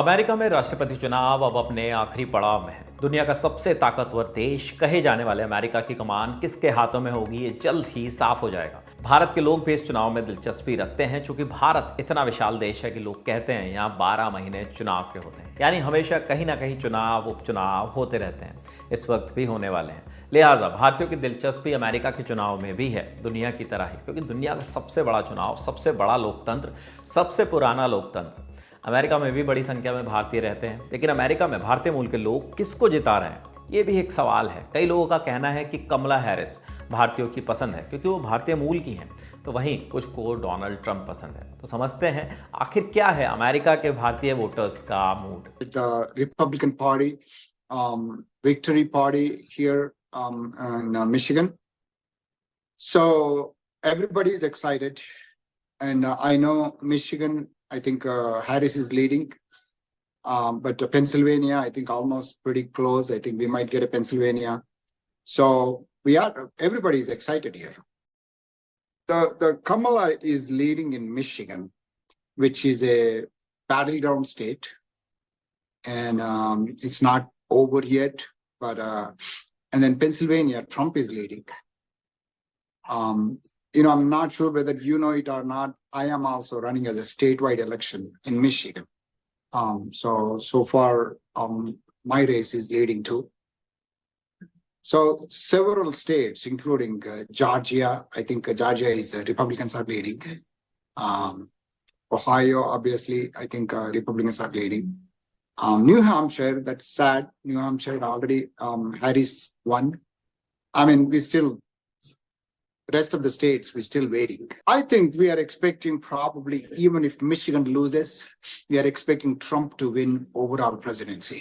America में राष्ट्रपति चुनाव अब अपने आखिरी पड़ाव में है। दुनिया का सबसे ताकतवर देश कहे जाने वाले अमेरिका की कमान किसके हाथों में होगी, ये जल्द ही साफ हो जाएगा। भारत के लोग भी इस चुनाव में दिलचस्पी रखते हैं, क्योंकि भारत इतना विशाल देश है कि लोग कहते हैं यहाँ 12 महीने चुनाव के होते हैं, यानी हमेशा कहीं ना कहीं चुनाव उपचुनाव होते रहते हैं। इस वक्त भी होने वाले हैं। लिहाजा भारतीयों की दिलचस्पी अमेरिका के चुनाव में भी है, दुनिया की तरह ही, क्योंकि दुनिया का सबसे बड़ा चुनाव, सबसे बड़ा लोकतंत्र, सबसे पुराना लोकतंत्र। अमेरिका में भी बड़ी संख्या में भारतीय रहते हैं, लेकिन अमेरिका में भारतीय मूल के लोग किसको जिता रहे हैं, ये भी एक सवाल है। कई लोगों का कहना है कि कमला हैरिस भारतीयों की पसंद है, क्योंकि वो भारतीय मूल की हैं, तो वहीं कुछ को डोनाल्ड ट्रंप पसंद है। तो समझते हैं आखिर क्या है अमेरिका के भारतीय वोटर्स का mood. Republican party victory party here in Michigan. So everybody is excited, and I know Michigan, I think Harris is leading, but Pennsylvania, I think almost pretty close. I think we might get a Pennsylvania. So everybody is excited here. The Kamala is leading in Michigan, which is a battleground state, and it's not over yet, but and then Pennsylvania, Trump is leading. I'm not sure whether you know it or not. I am also running as a statewide election in Michigan. So far, my race is leading too. So several states, including Georgia, I think Georgia is Republicans are leading. Ohio, obviously, I think Republicans are leading. New Hampshire, that's sad. New Hampshire already, Harris won. I mean, rest of the states, we're still waiting. I think we are expecting, probably, even if Michigan loses, we are expecting Trump to win overall presidency.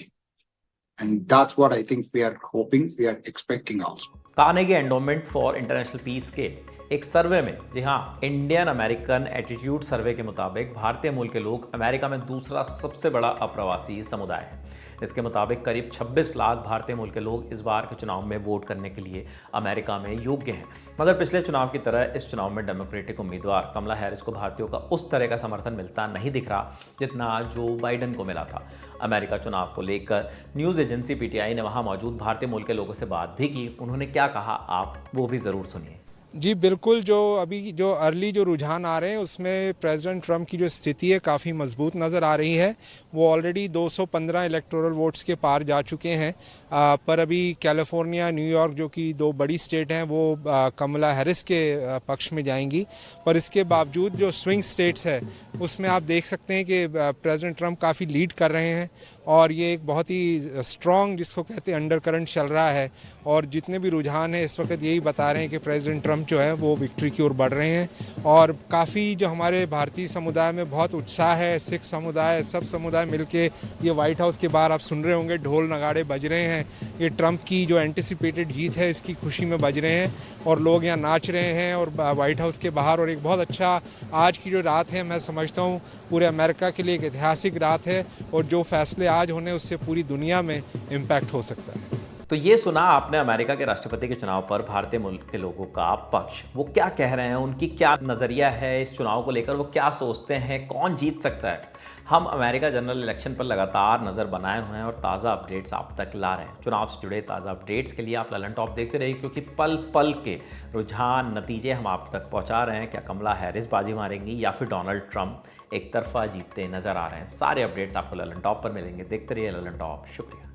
And that's what I think we are hoping, we are expecting also. Carnegie Endowment for International Peace के एक सर्वे में, जी हाँ, Indian American attitude सर्वे के मुताबिक भारतीय मूल के लोग अमेरिका में दूसरा सबसे बड़ा अप्रवासी समुदाय है। इसके मुताबिक करीब 26 लाख भारतीय मूल के लोग इस बार के चुनाव में वोट करने के लिए अमेरिका में योग्य हैं। मगर पिछले चुनाव की तरह इस चुनाव में डेमोक्रेटिक उम्मीदवार कमला हैरिस को भारतीयों का उस तरह का समर्थन मिलता नहीं दिख रहा जितना जो बाइडन को मिला था। अमेरिका चुनाव को लेकर न्यूज़ एजेंसी पीटीआई ने वहाँ मौजूद भारतीय मूल के लोगों से बात भी की। उन्होंने क्या कहा, आप वो भी ज़रूर सुनिए। जी बिल्कुल, जो अर्ली रुझान आ रहे हैं उसमें प्रेसिडेंट ट्रंप की जो स्थिति है काफ़ी मजबूत नज़र आ रही है। वो ऑलरेडी 215 इलेक्टोरल वोट्स के पार जा चुके हैं, पर अभी कैलिफोर्निया, न्यूयॉर्क जो कि दो बड़ी स्टेट हैं वो कमला हैरिस के पक्ष में जाएंगी। पर इसके बावजूद जो स्विंग स्टेट्स है उसमें आप देख सकते हैं कि प्रेसिडेंट ट्रंप काफ़ी लीड कर रहे हैं, और ये एक बहुत ही स्ट्रॉन्ग, जिसको कहते हैं, अंडर करंट चल रहा है। और जितने भी रुझान हैं इस वक्त यही बता रहे हैं कि प्रेसिडेंट ट्रंप जो है वो विक्ट्री की ओर बढ़ रहे हैं। और काफ़ी जो हमारे भारतीय समुदाय में बहुत उत्साह है, सिख समुदाय, सब समुदाय मिलके ये व्हाइट हाउस के बाहर आप सुन रहे होंगे ढोल नगाड़े बज रहे हैं। ये ट्रंप की जो एंटिसिपेटेड जीत है इसकी खुशी में बज रहे हैं, और लोग यहाँ नाच रहे हैं और व्हाइट हाउस के बाहर। और एक बहुत अच्छा आज की जो रात है, मैं समझता हूँ पूरे अमेरिका के लिए एक ऐतिहासिक रात है, और जो फैसले आज होने उससे पूरी दुनिया में इम्पैक्ट हो सकता है। तो ये सुना आपने अमेरिका के राष्ट्रपति के चुनाव पर भारतीय मूल के लोगों का पक्ष। वो क्या कह रहे हैं, उनकी क्या नज़रिया है इस चुनाव को लेकर, वो क्या सोचते हैं, कौन जीत सकता है। हम अमेरिका जनरल इलेक्शन पर लगातार नज़र बनाए हुए हैं और ताज़ा अपडेट्स आप तक ला रहे हैं। चुनाव से जुड़े ताज़ा अपडेट्स के लिए आप ललन टॉप देखते रहिए, क्योंकि पल पल के रुझान, नतीजे हम आप तक पहुँचा रहे हैं। क्या कमला हैरिस बाजी मारेंगी या फिर डोनाल्ड ट्रंप एक तरफा जीतते नज़र आ रहे हैं। सारे अपडेट्स आपको ललन टॉप पर मिलेंगे। देखते रहिए ललन टॉप। शुक्रिया।